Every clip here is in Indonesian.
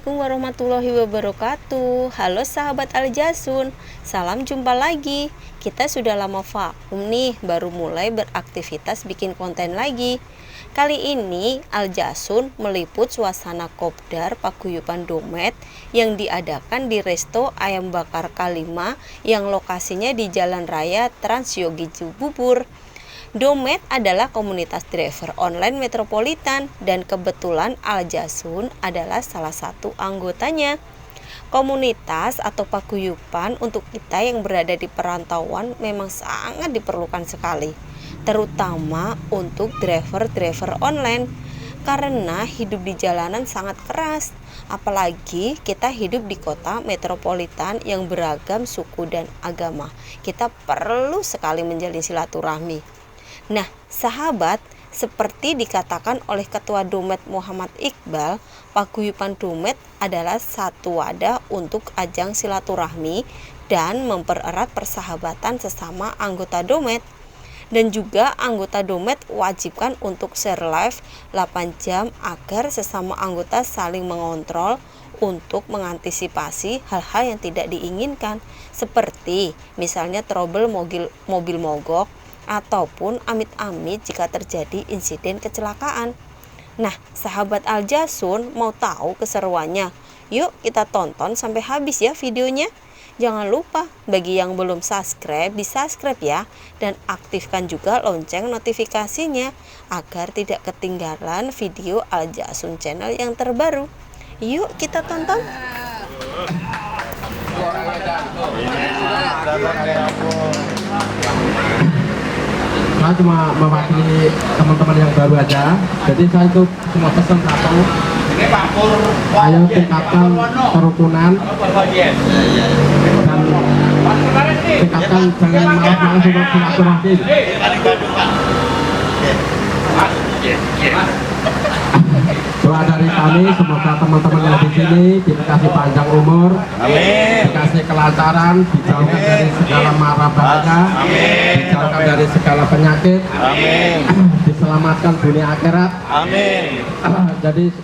Assalamualaikum warahmatullahi wabarakatuh. Halo sahabat Aljasun, salam jumpa lagi. Kita sudah lama vakum nih, baru mulai beraktivitas bikin konten lagi. Kali ini Aljasun meliput suasana kopdar paguyuban Domet yang diadakan di Resto Ayam Bakar K5 yang lokasinya di Jalan Raya Trans Yogi Cibubur. Domet adalah komunitas driver online metropolitan dan kebetulan Aljasun adalah salah satu anggotanya. Komunitas atau paguyuban untuk kita yang berada di perantauan memang sangat diperlukan sekali, terutama untuk driver-driver online karena hidup di jalanan sangat keras. Apalagi kita hidup di kota metropolitan yang beragam suku dan agama. Kita perlu sekali menjalin silaturahmi. Nah, sahabat, seperti dikatakan oleh Ketua Domet Muhammad Iqbal, paguyuban Domet adalah satu wadah untuk ajang silaturahmi dan mempererat persahabatan sesama anggota Domet. Dan juga anggota Domet wajibkan untuk share live 8 jam agar sesama anggota saling mengontrol untuk mengantisipasi hal-hal yang tidak diinginkan, seperti misalnya trouble mobil mogok, ataupun amit-amit jika terjadi insiden kecelakaan. Nah, sahabat Aljasun mau tahu keseruannya? Yuk kita tonton sampai habis ya videonya. Jangan lupa bagi yang belum subscribe, di subscribe ya, dan aktifkan juga lonceng notifikasinya agar tidak ketinggalan video Aljasun channel yang terbaru. Yuk kita tonton. Saya cuma mewakili teman-teman yang baru aja, jadi saya itu cuma pesan satu, ayo tingkatkan kerukunan dan tingkatkan jangan malas-malas untuk silaturahmi. Doa dari kami, semoga teman-teman yang di sini dikasih panjang umur, dikasih kelancaran, dijauhkan dari segala mara bahaya, dijauhkan dari segala penyakit, diselamatkan dunia akhirat. Jadi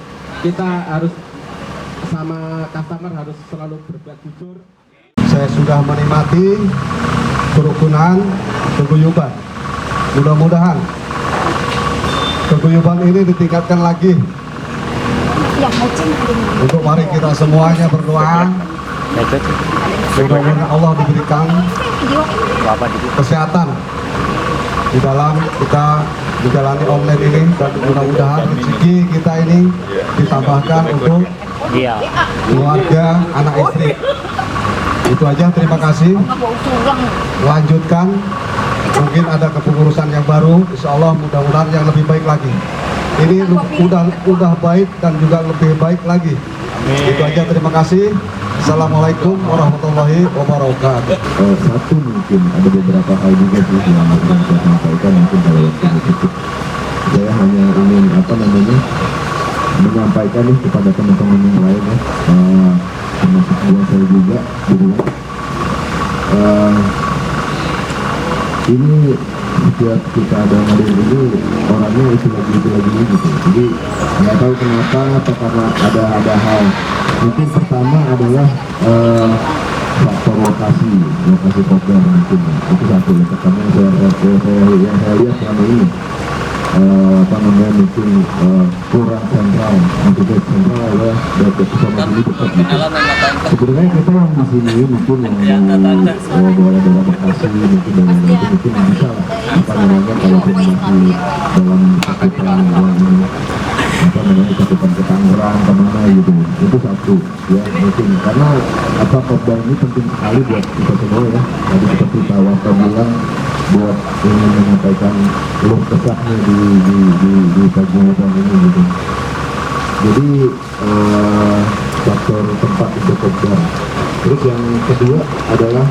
kita harus sama customer harus selalu berbuat jujur. Saya sudah menikmati kerukunan paguyuban. Mudah-mudahan paguyuban ini ditingkatkan lagi. Untuk mari kita semuanya berdoa, mudah-mudahan Allah diberikan kesehatan di dalam kita menjalani online ini, dan mudah-mudahan rezeki kita ini ditambahkan untuk keluarga, anak istri. Itu aja, terima kasih. Lanjutkan, mungkin ada kepengurusan yang baru, insya Allah mudah-mudahan yang lebih baik lagi. Ini udah baik dan juga lebih baik lagi. Itu aja, terima kasih. Assalamualaikum warahmatullahi wabarakatuh. Satu, mungkin ada beberapa hal juga sih yang saya sampaikan, mungkin kalau waktu cukup. Saya hanya ingin menyampaikan nih kepada teman-teman yang lain ya, termasuk buat saya juga gitu kan. Ini setiap kita ada ngadain ini orangnya itu lagi gitu. Jadi nggak tahu kenapa, atau karena ada hal. Mungkin pertama adalah faktor lokasi kopdar mungkin itu satu ya. Pertama yang saya lihat selama ini mungkin kurang sentral. Maksudnya sentral adalah dari kesana sini dekat gitu. Sebenarnya kita yang di sini mungkin yang daerah Bekasi mungkin bisa lah kalau masih dalam cakupan cakupan ke Tangerang kemana gitu. Itu satu ya, mungkin karena kopdar ini penting sekali buat kita semua ya. Tadi seperti Pak Warta bilang, buat ingin menyampaikan keluh kesahnya di paguyuban ini gitu. Jadi faktor tempat untuk kopdar. Terus yang kedua adalah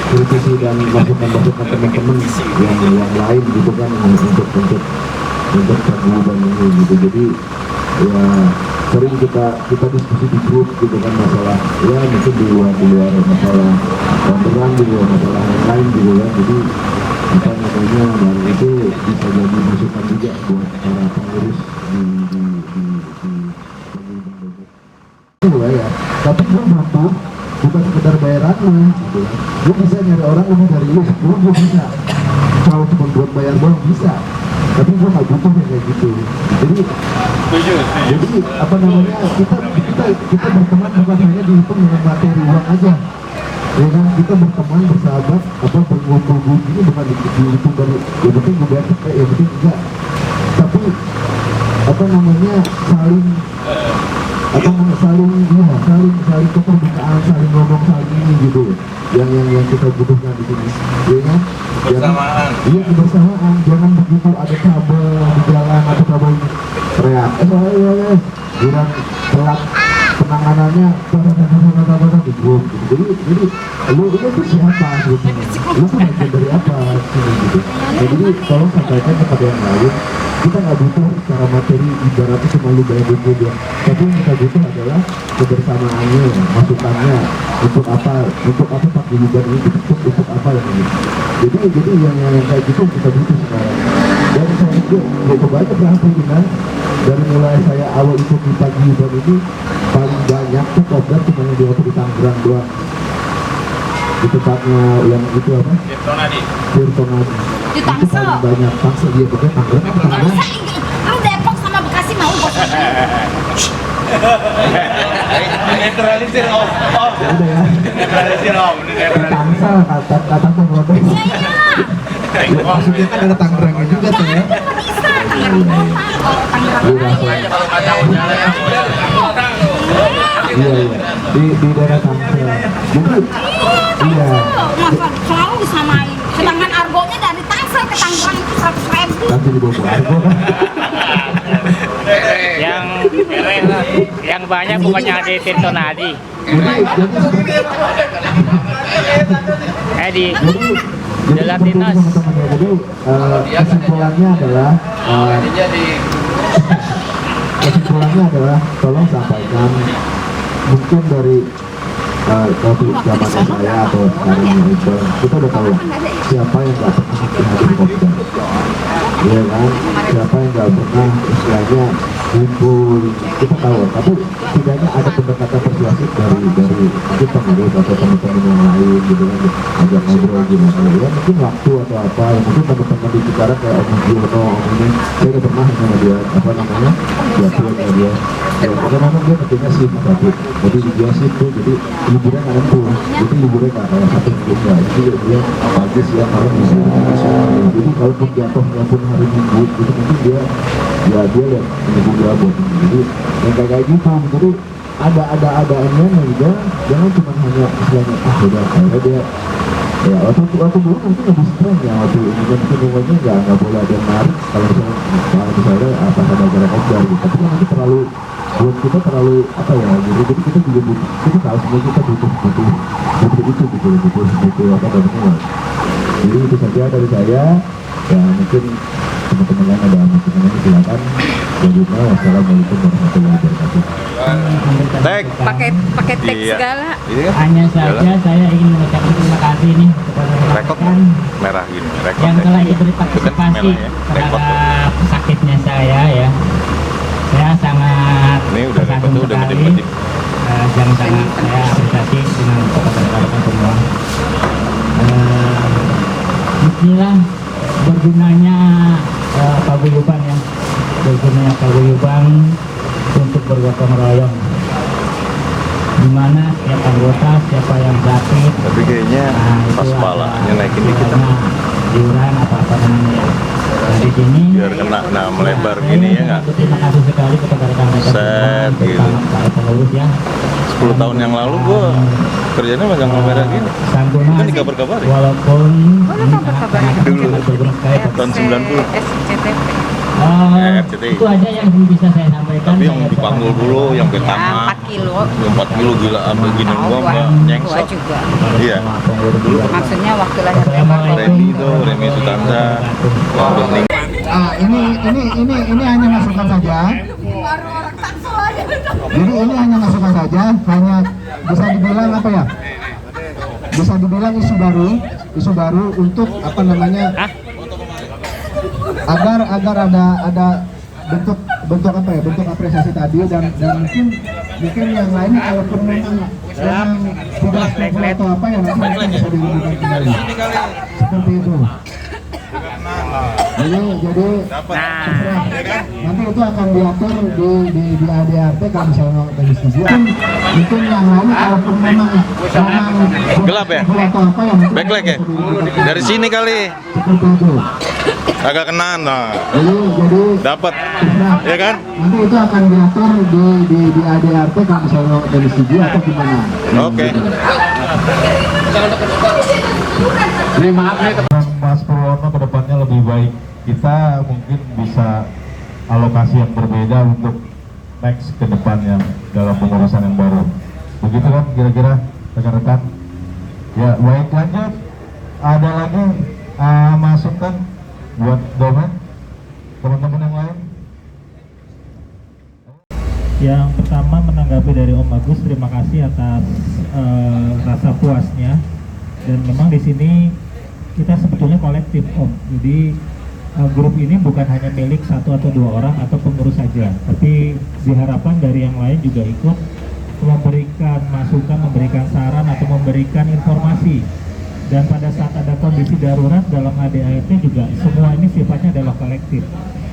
kritisi dan masukan-masukan teman-teman yang lain gitu kan, untuk paguyuban ini gitu. Jadi ya sering kita diskusi di grup gitu kan, masalah ya mungkin di luar masalah orderan, di luar masalah yang lain gitu ya. Jadi dan itu bisa jadi masukan juga buat para pengurus di paguyuban. gue ya, tapi gue butuh bukan sekedar bayaran lu gitu kan. Gue bisa nyari orang lebih dari lu 10, gue bisa. Kalau cuma buat bayar doang bisa, tapi gue nggak butuh yang kayak gitu. Jadi apa namanya, kita berteman bukan hanya dihitung dengan materi uang aja, ya kan. Kita berteman, bersahabat, apa bergumul ini bukan dihitung dari yang penting gue bayar cepet, yang penting enggak, tapi apa namanya, saling keterbukaan, saling ngomong, saling ini gitu, yang kita butuhkan di sini, ya kan? Kebersamaan. Iya, kebersamaan. Jangan begitu ada kabel di jalan atau kabel teriak, kurang telat penanganannya, di grup gitu. Jadi lu itu siapa sebetulnya? Lu tuh bagian dari apa sini gitu? Jadi tolong sampaikan kepada yang lain, kita nggak butuh secara materi ibaratnya cuma lu bayar duit dia, tapi yang kita butuh adalah kebersamaannya, masukannya, untuk apa pakai juga ini, untuk apa yang ini. Jadi yang kayak gitu kita butuh sekarang. Dan saya juga banyak perhatian dari mulai saya awal ikut di pagi dan ini, paling banyak tuh program cuma yang waktu di Tangerang doang, di tempatnya yang itu apa? Tirtonadi. Di Tangsel. Itu paling banyak. Tangsel dia pakai Tangerang apa Tangerang? Lu Depok sama Bekasi mau bos. Netralisir om. Udah ya. Netralisir om. Tangsel kata protes. Iya. Maksudnya kan ada Tangerangnya juga tuh ya. Bisa Tangerang Iya, di daerah Tangsel. Jadi iya. Selalu disamain. Sedangkan argonya dari Tangsel ke Tangerang itu 100.000. Nanti dibawa ke Argo kan. yang banyak bukannya di Tirtonadi. Di Jalan Dinas. Jadi kesimpulannya adalah tolong sampaikan, mungkin dari waktu zaman saya atau sekarang itu kita udah tahu siapa yang nggak pernah hadir kopdar, ya kan, siapa yang nggak pernah istilahnya kumpul, kita tahu. Tapi setidaknya ada pendekatan persuasif dari mungkin pengurus atau teman-teman yang lain gitu kan, ajak ngobrol gimana ya, mungkin waktu atau apa ya, mungkin teman-teman di Cikarang kayak Om Giono, Om ini saya udah pernah sama dia, apa namanya, jatuhnya dia ya, karena memang dia pentingnya sih tapi jadi dia sih tuh, jadi liburnya nggak nentu, jadi liburnya nggak kayak satu minggu ya, jadi dia pagi siang malam bisa, jadi kalaupun jatuhnya pun hari Minggu itu mungkin dia lihat minggu berapa, jadi yang kayak gitu. Jadi ada juga, jangan cuma hanya istilahnya udah kayak dia ya waktu dulu mungkin lebih strong ya, waktu ini kan semuanya nggak boleh ada yang narik kalau misalnya apa ada gara kopdar gitu, tapi nanti terlalu buat kita terlalu apa ya, jadi kita juga butuh, kita tahu semua kita butuh itu apa namanya. Jadi itu saja dari saya ya, mungkin teman-teman lain ada masukan, silakan. Wassalamualaikum warahmatullahi wabarakatuh. Pakai teks segala. Hanya saja saya ingin mengucapkan terima kasih nih kepada rekan Merah gini. yang telah berpartisipasi terhadap sakitnya saya ya. Saya sangat Ini udah terkagum udah sekali. medip-medip. Yang sangat saya apresiasi dengan rekan-rekan semua. Bismillah, bergunanya paguyuban ya, bergunanya paguyuban untuk bergotong royong, dimana setiap anggota, siapa yang sakit, Tapi kayaknya pas palanya naikin dikit. iuran apa namanya. Nah, di sini Biar kena, melebar gini ya nggak? terima kasih sekali kepada rekan-rekan Set, semua, gitu. terutama para pengurus ya. 10 tahun yang lalu gua kerjanya megang kamera gini. Santunan Kan dikabar-kabarin. walaupun ini sangat Dulu. berguna sekali. Tahun 90. SCTV. RCTI. Itu aja yang bisa saya sampaikan. Tapi yang dipanggul dulu, yang pertama 4 kilo. yang 4 kilo gila, ambil gini gua mbak Gua nyengsot. juga. Iya. Dulu Maksudnya waktu lahir Remi itu, Remi Sutanta. Waktu ning- Ini hanya masukan saja. Jadi ini hanya masukan saja, hanya bisa dibilang apa ya? Bisa dibilang isu baru untuk apa namanya? Agar ada bentuk apa ya? Bentuk apresiasi tadi dan mungkin Mungkin yang lain kalaupun memang tidak stable atau apa ya nanti mungkin bisa dihubungkan kembali. Seperti itu. Jadi nanti itu akan diatur di ADRT kalau misalnya dari setuju. Mungkin yang lain kalaupun memang Gelap ya? atau apa ya nanti Backlight ya? Dari sini kali. seperti itu. Agak kenaan, nah. Jadi Dapat. Ya kan? nanti itu akan diatur di ADRT kalau misalnya dari setuju atau gimana. Oke. Mas Purwono ke depannya lebih baik. Kita mungkin bisa alokasi yang berbeda untuk next ke depannya dalam pengurusan yang baru. Begitu kan kira-kira rekan-rekan? Ya baik, lanjut. Ada lagi masukan buat domen teman-teman yang lain? Yang pertama menanggapi dari Om Agus, terima kasih atas rasa puasnya. Dan memang di sini kita sebetulnya kolektif Om. Jadi grup ini bukan hanya milik satu atau dua orang atau pengurus saja, tapi diharapkan dari yang lain juga ikut memberikan masukan, memberikan saran atau memberikan informasi. Dan pada saat ada kondisi darurat dalam ADART juga semua ini sifatnya adalah kolektif.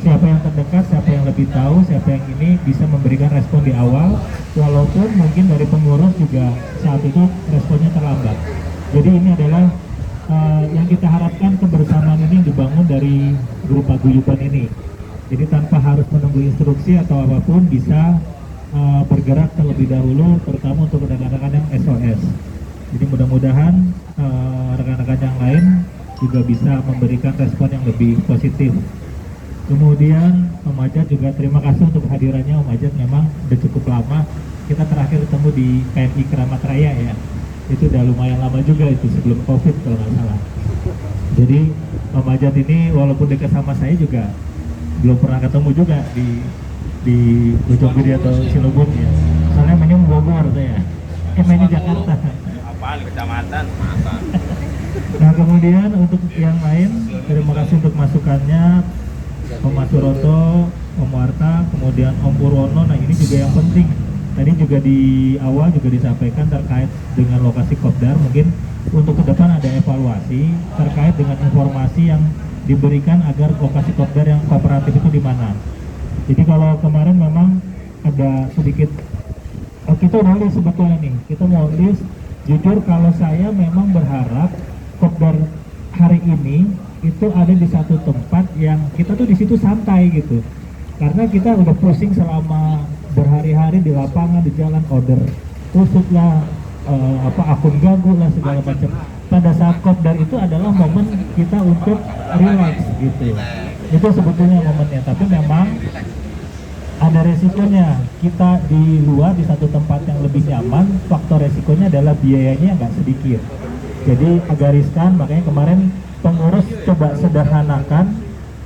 Siapa yang terdekat, siapa yang lebih tahu, siapa yang ini bisa memberikan respon di awal, walaupun mungkin dari pengurus juga saat itu responnya terlambat. Jadi ini adalah yang kita harapkan kebersamaan ini dibangun dari grup paguyuban ini. Jadi tanpa harus menunggu instruksi atau apapun bisa bergerak terlebih dahulu, terutama untuk rekan-rekan yang SOS. Jadi mudah-mudahan rekan-rekan yang lain juga bisa memberikan respon yang lebih positif. Kemudian Om Ajat juga terima kasih untuk hadirannya. Om Ajat memang udah cukup lama. Kita terakhir ketemu di PMI Keramat Raya ya. Itu udah lumayan lama juga, itu sebelum COVID kalau nggak salah. Jadi Om Ajat ini walaupun dekat sama saya juga belum pernah ketemu juga di Bojonggede atau Cilebut ya. Soalnya mainnya Bogor saya. Mainnya Jakarta. Apaan kecamatan? Nah kemudian untuk yang lain terima kasih untuk masukannya Om Mas Suroto, Om Warta, kemudian Om Purwono. Nah ini juga yang penting. Tadi juga di awal juga disampaikan terkait dengan lokasi kopdar. Mungkin untuk ke depan ada evaluasi terkait dengan informasi yang diberikan agar lokasi kopdar yang kooperatif itu di mana. Jadi kalau kemarin memang ada sedikit kita udah list sebetulnya nih. Kita mau list. Jujur kalau saya memang berharap kopdar hari ini itu ada di satu tempat yang kita tuh di situ santai gitu. Karena kita udah pusing selama berhari-hari di lapangan, di jalan, order kusut lah, akun ganggu lah segala macam. Pada saat kopdar itu adalah momen kita untuk relax gitu. Itu sebetulnya momennya. Tapi memang ada resikonya. Kita di luar di satu tempat yang lebih nyaman, faktor resikonya adalah biayanya nggak sedikit. Jadi agak riskan, makanya kemarin pengurus coba sederhanakan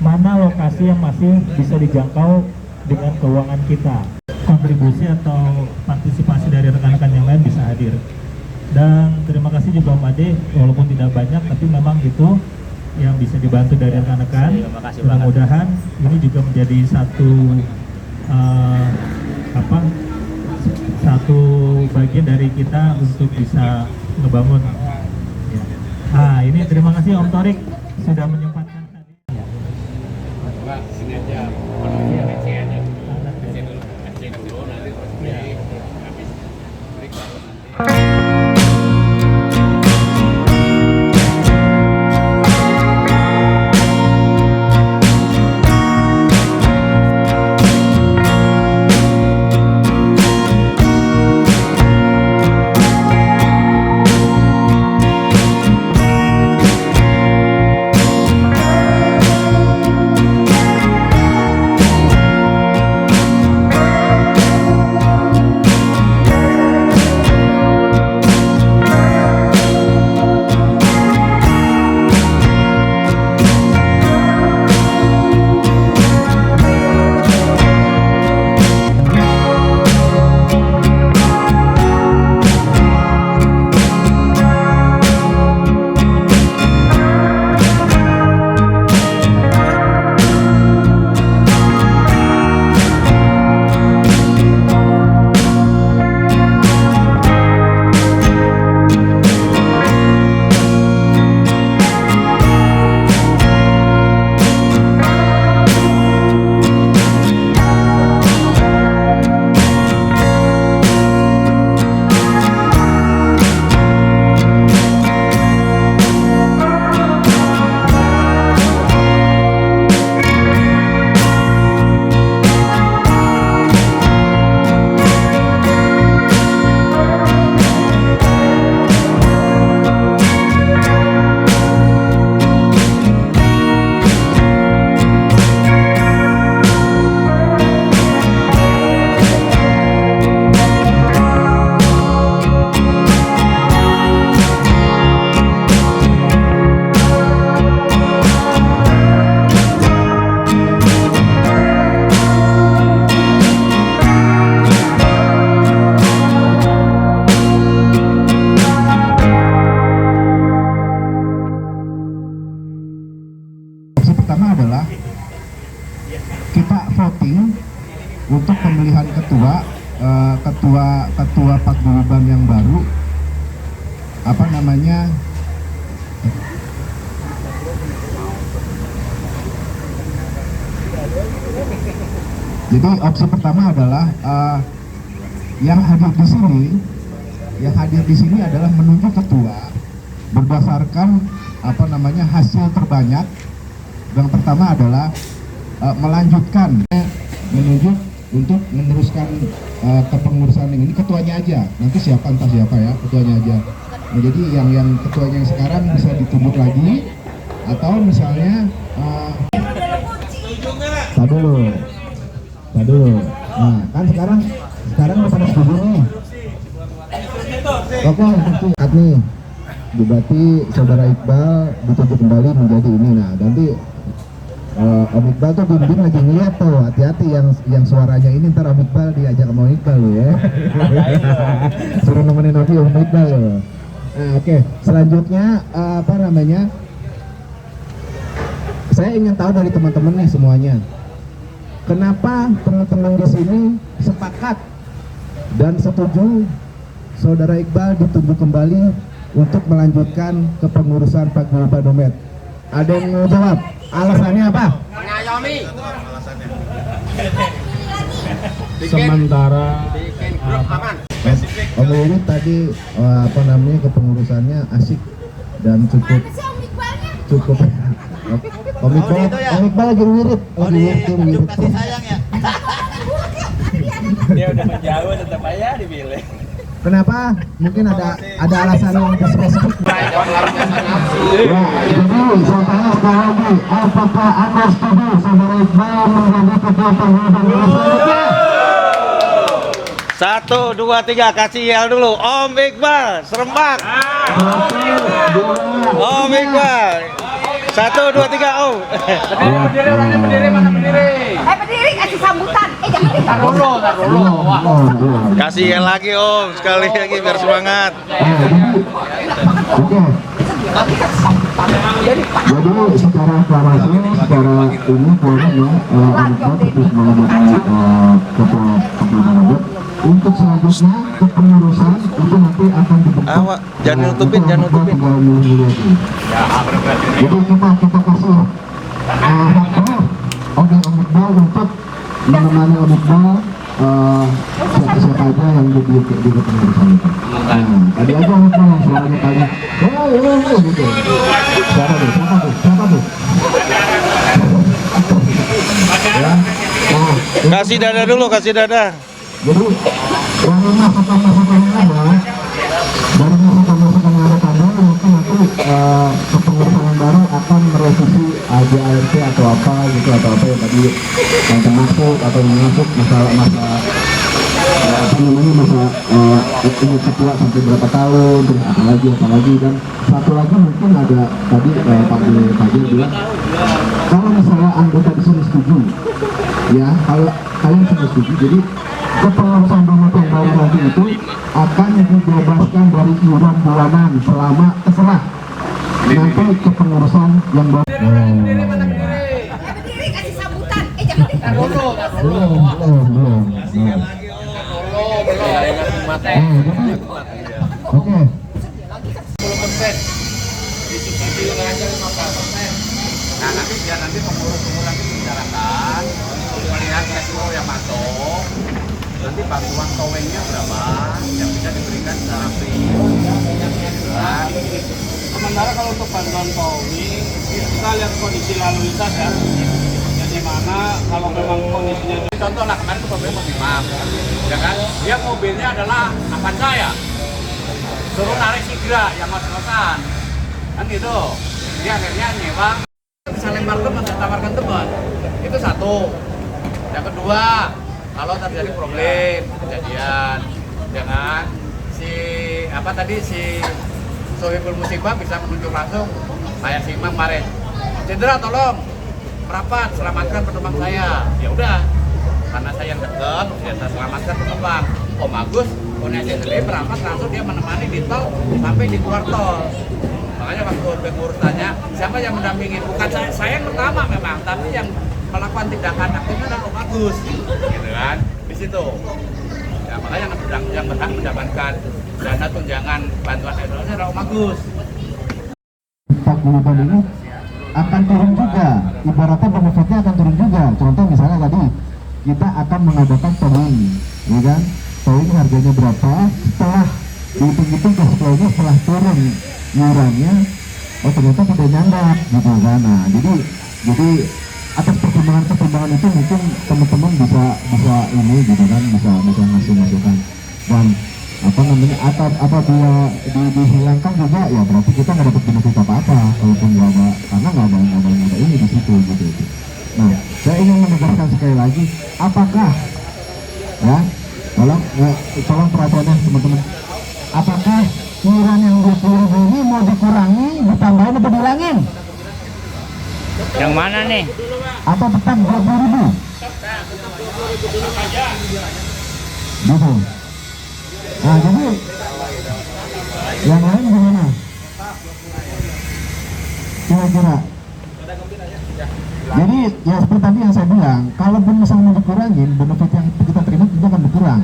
mana lokasi yang masih bisa dijangkau dengan keuangan kita. Kontribusi atau partisipasi dari rekan-rekan yang lain bisa hadir. Dan terima kasih juga Om Ade, walaupun tidak banyak, tapi memang itu yang bisa dibantu dari rekan-rekan. Mudah-mudahan ini juga menjadi satu bagian dari kita untuk bisa ngebangun. Nah ini terima kasih Om Torik sudah menyempatkan tadi. pertama adalah kita voting untuk pemilihan ketua paguyuban yang baru, apa namanya, jadi opsi pertama adalah yang hadir di sini adalah menunjuk ketua berdasarkan apa namanya hasil terbanyak. Yang pertama adalah melanjutkan menunjuk untuk meneruskan kepengurusan ini ketuanya aja. Nanti entah siapa ya, ketuanya aja. Nah, jadi yang ketuanya yang sekarang bisa ditunjuk lagi atau misalnya Tadi dulu. Nah, kan sekarang udah pada setuju nih. Oke, sepakat nih. Berarti saudara Iqbal ditunjuk kembali menjadi ini. Nah, nanti Om Iqbal tuh bimbing lagi ngeliat tuh, hati-hati yang suaranya ini ntar Om Iqbal diajak sama Om Iqbal loh ya. Suruh nemenin Om Iqbal loh. Nah, oke. Selanjutnya apa namanya? Saya ingin tahu dari teman-teman nih semuanya. Kenapa teman-teman di sini sepakat dan setuju saudara Iqbal ditunjuk kembali untuk melanjutkan kepengurusan Paguyuban Domet? Ada yang mau jawab? Alasannya apa? Mengayomi. Sementara Bikin grup aman. Om ini tadi apa namanya kepengurusannya asik dan cukup. Om Iqbal lagi ngirit, sayang ya. Dia udah menjauh tetap aja dipilih. Kenapa? Mungkin ada alasan yang spesifik. Ya, jadi saya tanya sekali lagi, apakah Anda setuju saudara Iqbal menjadi ketua paguyuban selanjutnya? 1, 2, 3 kasih yel dulu. Om Iqbal, Serempak. Om Iqbal. 1, 2, 3 Om. Berdiri kasih sambutan. Jangan Kasih yel lagi Om, sekali lagi biar semangat. Oke. Jadi secara aklamasi, secara ini keluarnya Om Iqbal menjadi ketua paguyuban. Untuk selanjutnya kepengurusan itu nanti akan dibentuk. Jangan nutupin. Jadi kita kasih waktu Om Iqbal untuk menemani Om Iqbal siapa-siapa aja yang di kepengurusan itu. Nah, tadi aja Om Iqbal yang suaranya tadi, gitu. Siapa tuh? Ya. Nah, Kasih dada dulu, kasih dada. jadi dari masukan-masukan yang ada mungkin nanti kepengurusan yang baru akan merevisi AJART atau apa gitu, atau apa yang tadi yang termasuk atau yang masuk masalah apa namanya ini ketua sampai berapa tahun, terus apalagi dan satu lagi mungkin ada tadi Pak J bilang kalau misalnya anggota di sini setuju ya, kalau kalian sudah setuju, jadi kepengurusan Domet yang baru nanti itu akan dibebaskan dari iuran bulanan selama terserah nanti kepengurusan yang baru. berdiri kasih sambutan. Jangan Belum. Oke. 10%. Disubsidi aja 15%. Nah, nanti pengurus nanti bicarakan melihat cashflow yang masuk. Nanti bantuan towingnya berapa yang bisa diberikan secara free. Sementara kalau untuk bantuan towing kita lihat kondisi lalu lintas ya. Jadi mana kalau memang kondisinya Contoh lah kemarin itu mobil Bimam, ya kan? Dia mobilnya adalah Avanza ya. Suruh narik Sigra yang ngos-ngosan, kan gitu. Dia akhirnya nyewa. Bisa lempar teman, tawarkan teman. Itu satu. Yang kedua, kalau terjadi problem kejadian, jangan si Sohibul Musibah bisa menunjuk langsung kayak si Imam kemarin. Cendera tolong merapat selamatkan penumpang saya. Ya udah, karena saya yang dekat, ya saya selamatkan penumpang. Om Agus, Koneksi sendiri merapat langsung dia menemani di tol sampai di keluar tol. Makanya waktu pengurus tanya siapa yang mendampingi, bukan saya yang pertama memang, tapi yang melakukan tindakan aktifnya adalah Om Agus, gitu kan, di situ. Ya, makanya yang berhak mendapatkan dana tunjangan bantuan ekonomi adalah Om Agus. Paguyuban ini akan turun juga, ibaratnya benefitnya akan turun juga. Contoh misalnya tadi kita akan mengadakan towing, ya kan? Towing harganya berapa? Setelah dihitung-hitung cash flow-nya setelah turun iurannya, oh ternyata tidak nyandak, gitu kan? Nah, jadi atas pertimbangan itu mungkin teman-teman bisa ini, gitu kan? Bisa ngasih masukan. Dan apabila dihilangkan juga ya berarti kita nggak dapat benefit apa-apa walaupun nggak ada, karena nggak ada ini di situ gitu. Nah, saya ingin menegaskan sekali lagi, apakah ya tolong perhatiannya teman-teman, apakah iuran yang 20.000 ini mau dikurangi, ditambahin atau dihilangin? Yang mana nih? Atau tetap 20.000? Gitu. Nah, jadi yang lain gimana? Kira-kira. Jadi ya seperti tadi yang saya bilang, kalaupun misalnya dikurangin, benefit yang kita terima juga akan berkurang,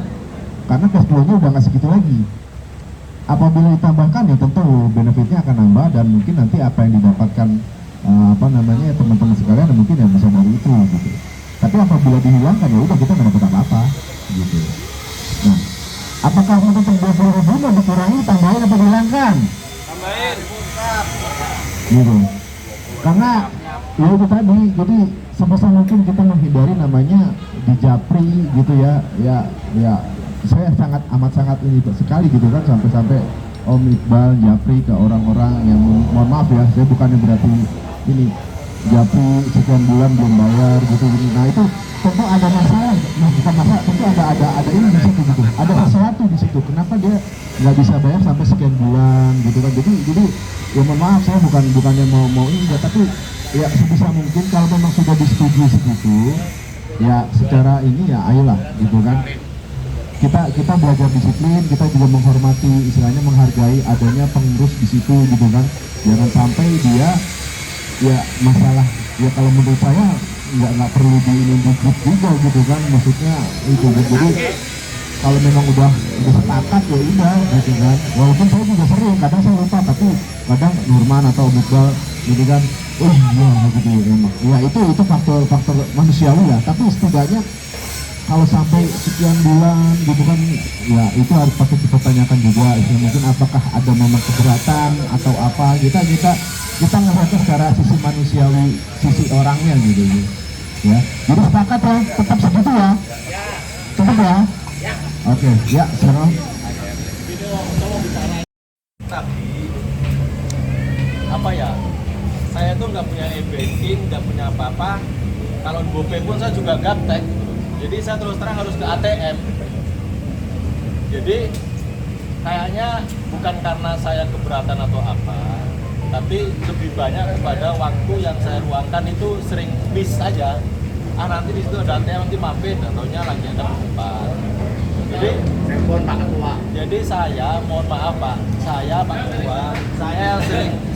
karena cash flow-nya udah nggak segitu lagi. Apabila ditambahkan ya tentu benefitnya akan nambah, dan mungkin nanti apa yang didapatkan teman-teman sekalian mungkin yang bisa dari itu gitu. Tapi apabila dihilangkan ya udah kita nggak dapat apa-apa gitu. Nah, apakah untuk 20.000 mau dikurangi, tambahin atau dihilangkan? Tambahin. Gitu. Karena ya itu tadi, jadi sebisa mungkin kita menghindari namanya di japri gitu ya. Saya amat sangat ini sekali gitu kan, sampai Om Iqbal japri ke orang-orang yang mohon maaf ya, saya bukannya berarti ini japri sekian bulan belum bayar gitu. Nah itu tentu ada masalah, bukan masalah, tentu ada ini di situ gitu, ada sesuatu di situ. Kenapa dia nggak bisa bayar sampai sekian bulan gitu kan? Jadi ya mohon maaf, saya bukannya mau ini enggak, tapi ya sebisa mungkin kalau memang sudah disetujui segitu, ya secara ini ya ayolah gitu kan. Kita belajar disiplin, kita juga menghormati, istilahnya menghargai adanya pengurus di situ gitu kan. Jangan sampai dia ya masalah, ya kalau menurut saya nggak perlu diinjak juga gitu kan, maksudnya itu. Jadi kalau memang udah sepakat ya udah gitu kan. Walaupun saya juga sering, kadang saya lupa, tapi kadang Nurman atau Iqbal gitu kan, oh iya gitu emang. Ya itu faktor manusiawi ya, tapi setidaknya kalau sampai sekian bulan gitu kan, ya itu harus patut dipertanyakan juga. Mungkin apakah ada memang keberatan atau apa, kita ngelihatnya secara sisi manusiawi, sisi orangnya gitu ya. Jadi sepakat ya, tetap segitu ya, tetap ya. Oke, ya sekarang. Tapi apa ya, saya tuh nggak punya e-banking, nggak punya apa-apa. Kalau GoPay pun saya juga gaptek. Jadi saya terus terang harus ke ATM. Jadi kayaknya bukan karena saya keberatan atau apa, tapi lebih banyak kepada waktu yang saya luangkan itu sering miss aja. Nanti di situ ada ATM, nanti mampir, ataunya lagi ada tempat. Jadi saya mohon maaf Pak, saya Pak Ketua, saya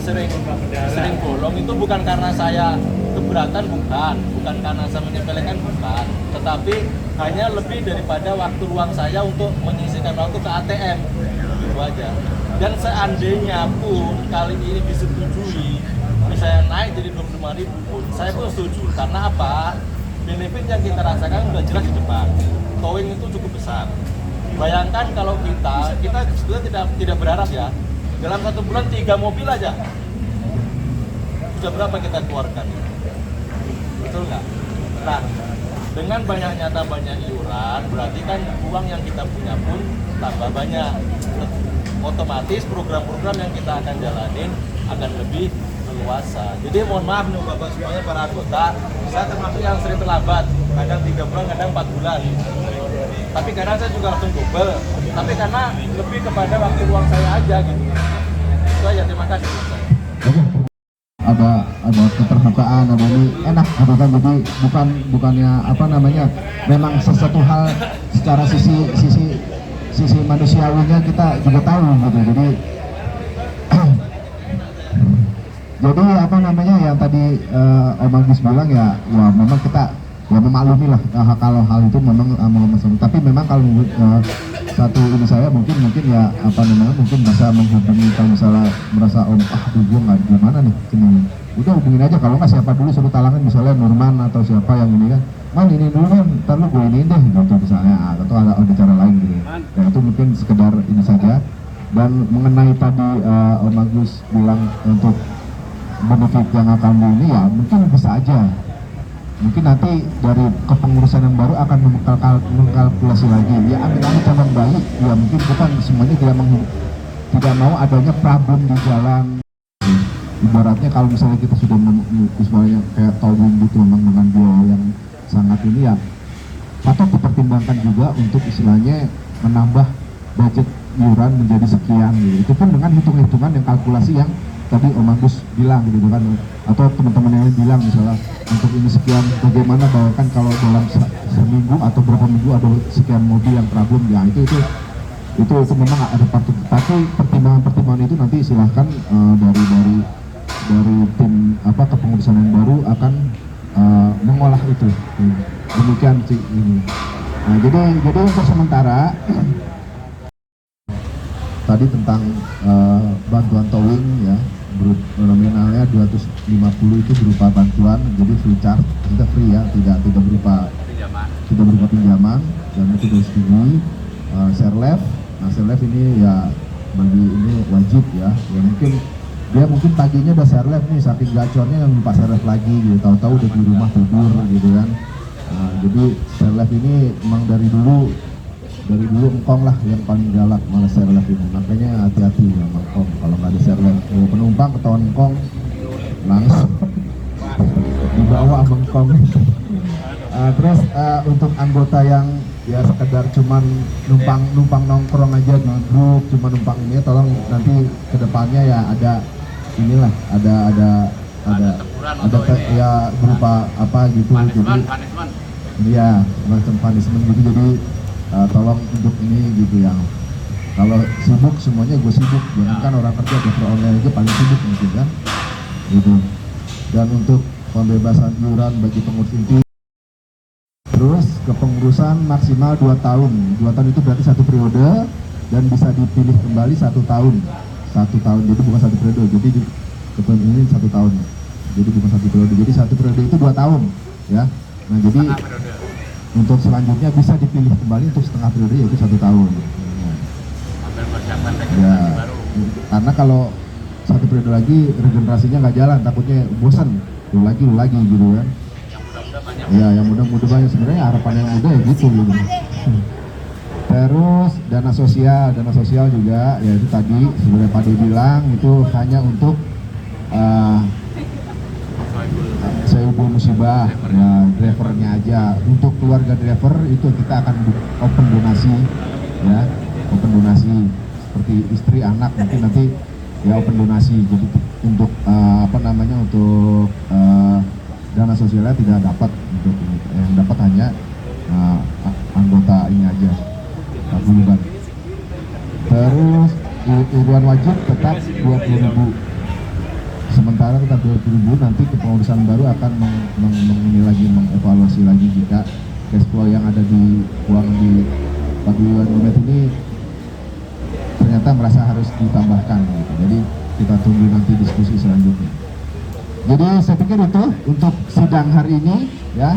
sering bolong itu bukan karena saya keberatan, bukan karena saya menyepelekan, bukan, tetapi hanya lebih daripada waktu luang saya untuk menyisihkan waktu ke ATM, gitu aja. Dan seandainya pun kali ini disetujui, misalnya naik jadi 25.000 pun, saya pun setuju. Karena apa? Benefit yang kita rasakan sudah jelas di depan. Towing itu cukup besar. Bayangkan kalau kita sebetulnya tidak berharap ya, dalam 1 bulan 3 mobil aja, sudah berapa kita keluarkan? Betul nggak? Nah, dengan banyak iuran, berarti kan uang yang kita punya pun tambah banyak. Otomatis program-program yang kita akan jalanin akan lebih leluasa. Jadi mohon maaf nih Bapak semuanya, para anggota, saya termasuk yang sering terlambat, kadang 3 bulan, kadang 4 bulan. Tapi kadang saya juga langsung double, tapi karena lebih kepada waktu luang saya aja gitu. Itu aja, terima kasih. Ada keterbukaan, ada ini enak gitu kan. Jadi bukannya apa namanya, memang sesuatu hal secara sisi manusiawinya kita juga tahu gitu. Jadi Jadi apa namanya yang tadi Om Agus bilang ya memang kita ya memaklumi lah kalau hal itu memang mau masalah. Tapi memang kalau satu ini saya mungkin ya apa namanya mungkin bisa menghubungi kalau misalnya merasa gue nggak gimana nih gini. Udah hubungin aja, kalau nggak siapa dulu suruh talangan misalnya Nurman atau siapa yang ini kan, Man ini dulu kan, ntar lu gue ini deh gitu misalnya, atau ada cara lain gitu. Ya itu mungkin sekedar ini saja. Dan mengenai tadi Om Agus bilang untuk benefit yang akan ini ya mungkin bisa aja. Mungkin nanti dari kepengurusan yang baru akan mengkalkulasi lagi. Ya ambil cabang baik, ya mungkin bukan semuanya tidak mau adanya problem di jalan. Ibaratnya kalau misalnya kita sudah misalnya kayak towing gitu memang dengan biaya yang sangat ini ya patut dipertimbangkan juga untuk istilahnya menambah budget iuran menjadi sekian gitu. Itu pun dengan hitung-hitungan yang kalkulasi yang tadi Om Agus bilang gitu kan, atau teman-teman yang bilang misalnya untuk ini sekian, bagaimana bahkan kalau dalam seminggu atau berapa minggu ada sekian mobil yang problem ya itu memang ada patut. Tapi pertimbangan itu nanti silahkan dari tim kepengurusan yang baru akan mengolah itu. Demikian sih ini. Nah, jadi untuk sementara tadi tentang bantuan towing ya, nominalnya 250 itu berupa bantuan, jadi free charge, kita free ya, tidak berupa pinjaman dan itu disetujui. Serlef, nah serlef ini ya bagi ini wajib ya mungkin paginya udah serlef nih, saking gacornya yang lupa serlef lagi gitu, tahu-tahu udah di rumah tidur gitu kan. Nah, jadi serlef ini emang dari dulu engkong lah yang paling galak malah serlef ini, makanya hati-hati ya engkong kalau nggak ada serlef. Penumpang ketahuan engkong langsung dibawa sama engkong. Terus untuk anggota yang ya sekedar cuman numpang nongkrong aja di grup, cuma numpang ini, tolong nanti kedepannya ya ada inilah ada ya berupa apa gitu, jadi iya macam punishment gitu, jadi tolong untuk ini gitu yang kalau sibuk semuanya gue sibuk, jangan kan orang kerja driver online aja paling sibuk mungkin kan gitu. Dan untuk pembebasan iuran bagi pengurus inti, terus kepengurusan maksimal 2 tahun. 2 tahun itu berarti 1 periode dan bisa dipilih kembali 1 tahun. 1 tahun, jadi bukan 1 periode. Jadi kepengurusan ini 1 tahun. Jadi bukan 1 periode. Jadi 1 periode itu 2 tahun, ya. Nah, jadi untuk selanjutnya bisa dipilih kembali untuk setengah periode yaitu 1 tahun. Ya, karena kalau 1 periode lagi regenerasinya nggak jalan, takutnya bosan. Lu lagi gitu kan. Ya, yang muda-muda banyak, sebenarnya harapan yang muda ya gitu. Terus dana sosial juga ya itu tadi sebenarnya Pak De bilang itu hanya untuk seubul musibah ya, drivernya aja. Untuk keluarga driver itu kita akan open donasi ya, open donasi seperti istri, anak mungkin nanti ya open donasi. Jadi untuk untuk dana sosialnya tidak dapat, untuk yang dapat hanya anggota ini aja, paguyuban. Terus iuran wajib tetap 20.000, sementara tetap 20.000. Nanti kepengurusan baru akan mengevaluasi lagi jika cash flow yang ada di uang di paguyuban Umet ini ternyata merasa harus ditambahkan gitu. Jadi kita tunggu nanti diskusi selanjutnya. Jadi saya pikir itu untuk sidang hari ini ya.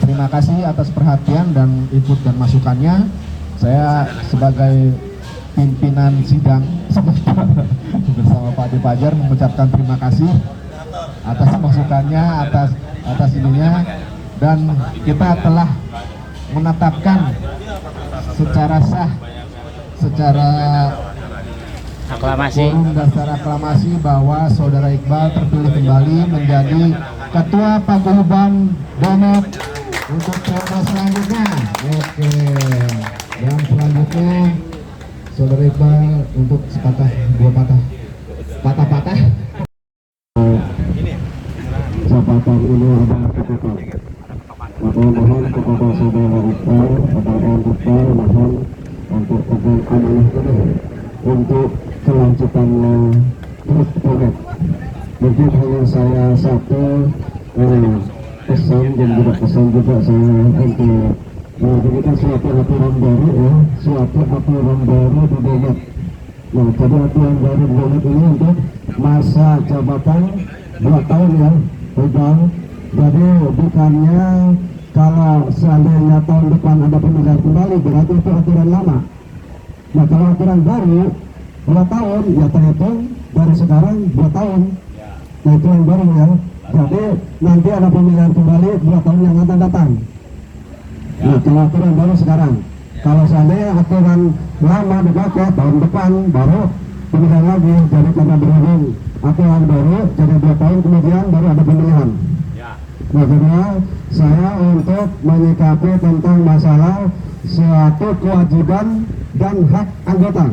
Terima kasih atas perhatian dan input dan masukannya. Saya sebagai pimpinan sidang bersama Pak De Fajar mengucapkan terima kasih atas masukannya, atas ininya, dan kita telah menetapkan secara sah, secara aklamasi, dan secara aklamasi bahwa Saudara Iqbal terpilih kembali menjadi Ketua Paguyuban Domet untuk periode selanjutnya. Oke. Dan selanjutnya Saudara Iqbal untuk dua patah. Sepatah ini adalah ketutup. Maka mohon kepada Saudara Iqbal, mohon untuk pegang amanah ini untuk kelanjutannya terus terlihat. Mungkin hanya saya satu pesan dan juga pesan juga saya untuk memberikan suatu aturan baru ya, suatu aturan baru di Domet. Nah, jadi aturan baru di Domet ini untuk masa jabatan 2 tahun ya, Bang. Jadi bukannya kalau seandainya tahun depan ada pemilihan kembali berarti itu aturan lama. Nah, kalau aturan baru 2 tahun ya terhitung dari sekarang 2 tahun. Nah, itu yang baru ya. Jadi nanti ada pemilihan kembali 2 tahun yang akan datang. Nah, kalau aturan baru sekarang. Kalau seandainya aturan lama dipakai tahun depan baru pemilihan lagi. Jadi karena berhubung aturan baru jadi 2 tahun kemudian baru ada pemilihan. Nah, kedua saya untuk menyikapi tentang masalah suatu kewajiban dan hak anggota.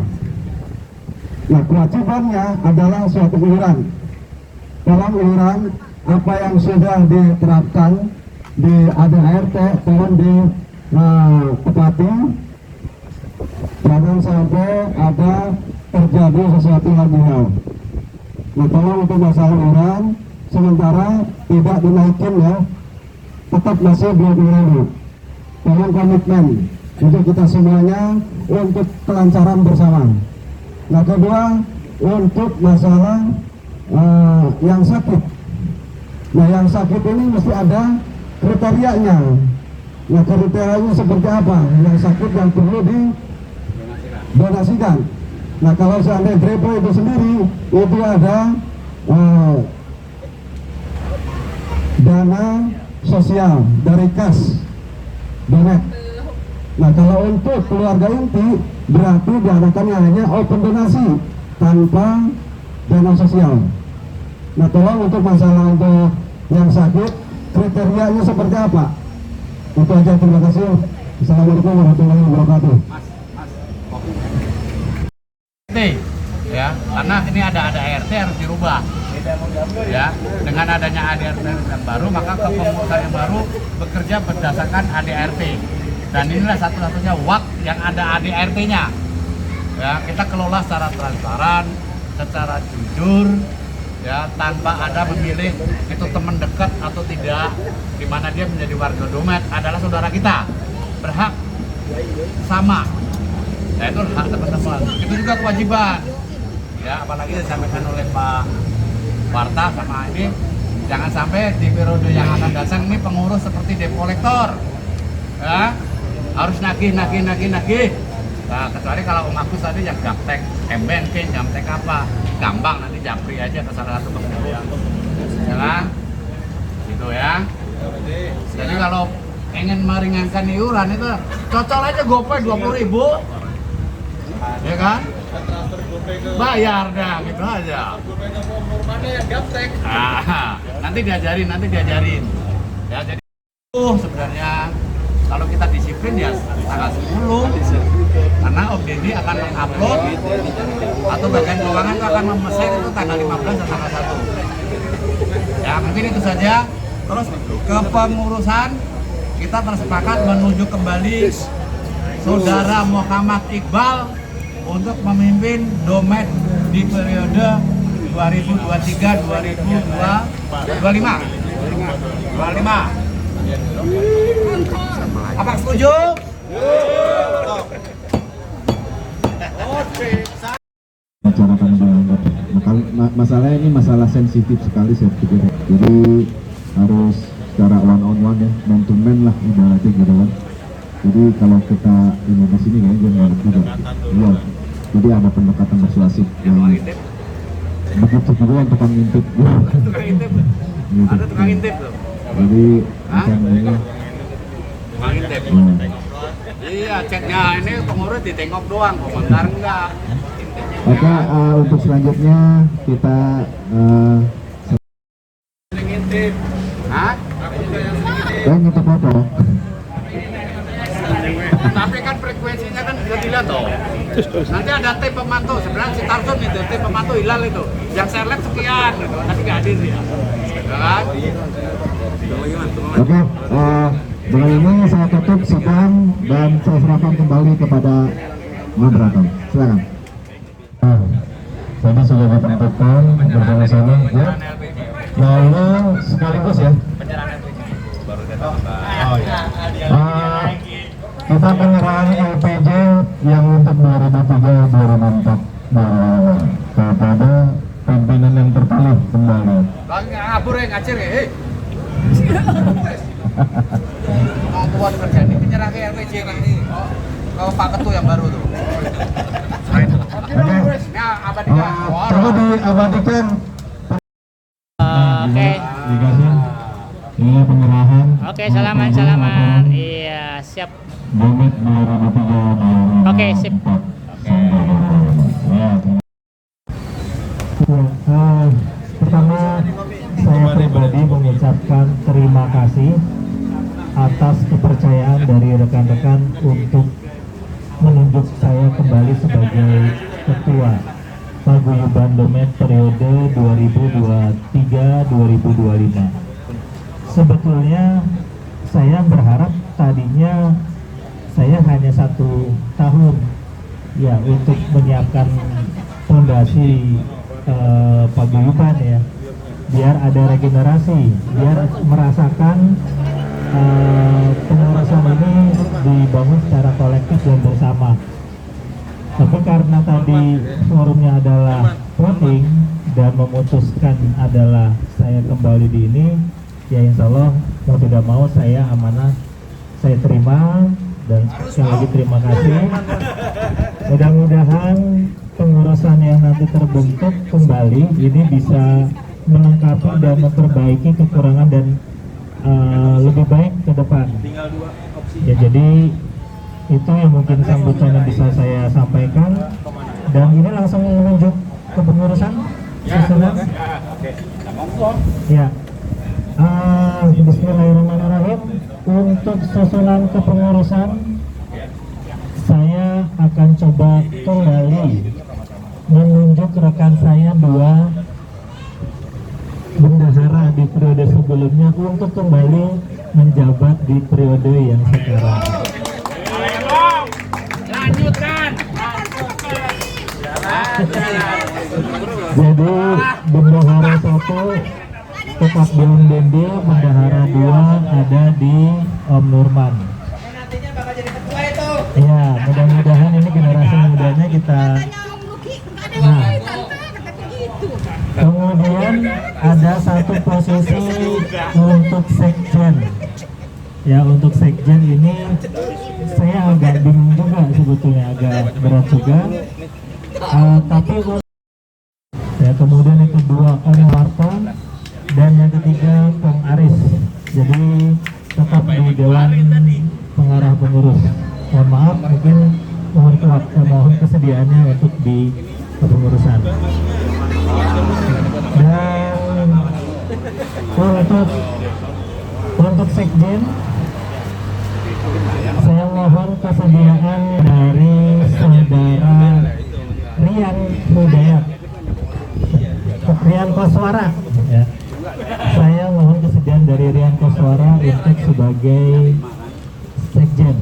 Nah, kewajibannya adalah suatu iuran. Dalam iuran apa yang sudah diterapkan di ADART tolong ditepati, jangan sampai ada terjadi sesuatu lagi hal. Nah, tolong untuk masalah iuran sementara tidak dinaikin ya, tetap masih 20.000. Tolong komitmen untuk kita semuanya untuk kelancaran bersama. Nah, kedua untuk masalah yang sakit. Nah, yang sakit ini mesti ada kriterianya. Nah, kriterianya seperti apa? Yang sakit yang perlu didonasikan. Nah, kalau seandainya Drepo itu sendiri itu ada dana sosial dari kas Domet. Nah, kalau untuk keluarga inti berarti diadakannya hanya open donasi tanpa dana sosial. Nah, tolong untuk masalah untuk yang sakit kriterianya seperti apa? Itu aja, terima kasih. Assalamualaikum warahmatullahi wabarakatuh. Ya, karena ini ada ADART harus dirubah. Ya, dengan adanya ADART yang baru maka kepengurusan yang baru bekerja berdasarkan ADART. Dan inilah satu-satunya WAK yang ada ADART-nya. Ya, kita kelola secara transparan, secara jujur, ya, tanpa ada memilih itu teman dekat atau tidak, di mana dia menjadi warga Domet adalah saudara kita, berhak sama. Ya, itu hak teman-teman. Itu juga kewajiban. Ya, apalagi disampaikan oleh Pak Warta sama ini, jangan sampai di periode yang akan datang ini pengurus seperti debt collector. Ya, harus nagih. Nah, kecuali kalau Om Agus tadi yang gaptek M-Banking, gaptek apa, gampang nanti japri aja ke salah satu pengurus. Ya kan? Gitu ya. Jadi kalau ingin meringankan iuran itu cocok aja GoPay 20.000. Ya kan? Bayar dah, gitu aja. Nah, nanti diajarin. Ya, jadi sebenarnya kalau kita disiplin ya tanggal 10 karena Om Deddy akan mengupload atau bagian keuangan itu akan memesan itu tanggal 15 dan tanggal 1. Ya, mungkin itu saja. Terus kepengurusan kita tersepakat menuju kembali Saudara Muhammad Iqbal untuk memimpin Domet di periode 2023-2025. Apa setuju? Masalahnya ini masalah sensitif sekali saya pikir. Jadi harus secara one on one ya, man to man lah ibaratnya gitu kan. Jadi kalau kita ini di sini kan jangan juga. Iya. Jadi ada pendekatan persuasif yang begitu juga yang tukang intip. Tukang intip. Ada tukang intip tuh. Jadi misalnya tukang intip. Iya, ceknya ini pengurus ditengok doang, komentar enggak. Oke, untuk selanjutnya kita ngintip. Hah? ngintip foto. Tapi kan frekuensinya kan sudah dilihat toh. Nanti ada tim pemantau, sebenarnya si Tarson itu, tim pemantau hilal itu. Yang saya lihat sekian, gitu. Nanti nggak hadir dia. Kan? Oke, dengan ini saya tutup sidang dan saya serahkan kembali kepada moderator. Silakan. tadi sudah ditentukan bersama-sama ya. Lalu sekaligus ya. Kita penyerahan LPJ yang untuk 2003-2004 kepada pimpinan yang terpilih kembali. Ngabur ya ngacir ya. Mau buat kerja ini menyerah ke LPJ nanti. Kalau Pak Ketua yang baru tuh. Coba diabadikan. Oke. Dikasih. Ini penyerahan. Oke, salaman. Iya, siap. Domet 2003. Oke, sip. Pertama, saya pribadi mengucapkan terima kasih atas kepercayaan dari rekan-rekan untuk menunjuk saya kembali sebagai Ketua Paguyuban Domet periode 2023-2025. Sebetulnya saya berharap tadinya saya hanya 1 tahun ya untuk menyiapkan fondasi paguyuban ya, biar ada regenerasi, biar merasakan pengurusan ini dibangun secara kolektif dan bersama. Tapi karena tadi forumnya adalah voting dan memutuskan adalah saya kembali di ini, ya insya Allah mau tidak mau saya amanah, saya terima dan sekali lagi terima kasih. Mudah-mudahan pengurusan yang nanti terbentuk kembali ini bisa melengkapi dan memperbaiki kekurangan dan lebih baik ke depan. Ya, jadi itu yang mungkin sambutan yang bisa saya sampaikan, dan ini langsung menunjuk ke pengurusan susunan. Ya, Bismillahirrahmanirrahim. Untuk susunan kepengurusan saya akan coba kembali menunjuk rekan saya 2 bendahara di periode sebelumnya untuk kembali menjabat di periode yang sekarang. Lanjutkan. Jadi bendahara 1 tetap di Om Dende, bendahara 2 ada di Om Nurman. Ya, mudah-mudahan ini generasi mudanya kita. Nah, kemudian ada 1 posisi untuk sekjen. Ya, untuk sekjen ini saya agak bingung juga sebetulnya, agak berat juga. Tapi ya, kemudian yang kedua Om Warta dan yang ketiga Kang Aris. Jadi tetap di Dewan Pengarah Pengurus. Mohon maaf, mungkin mohon kesediaannya untuk di kepengurusan. Dan untuk sekjen saya mohon kesediaan dari saudara Rian Hudayat, Rian Koswara ya. Saya mohon kesediaan dari Rian Koswara untuk sebagai sekjen.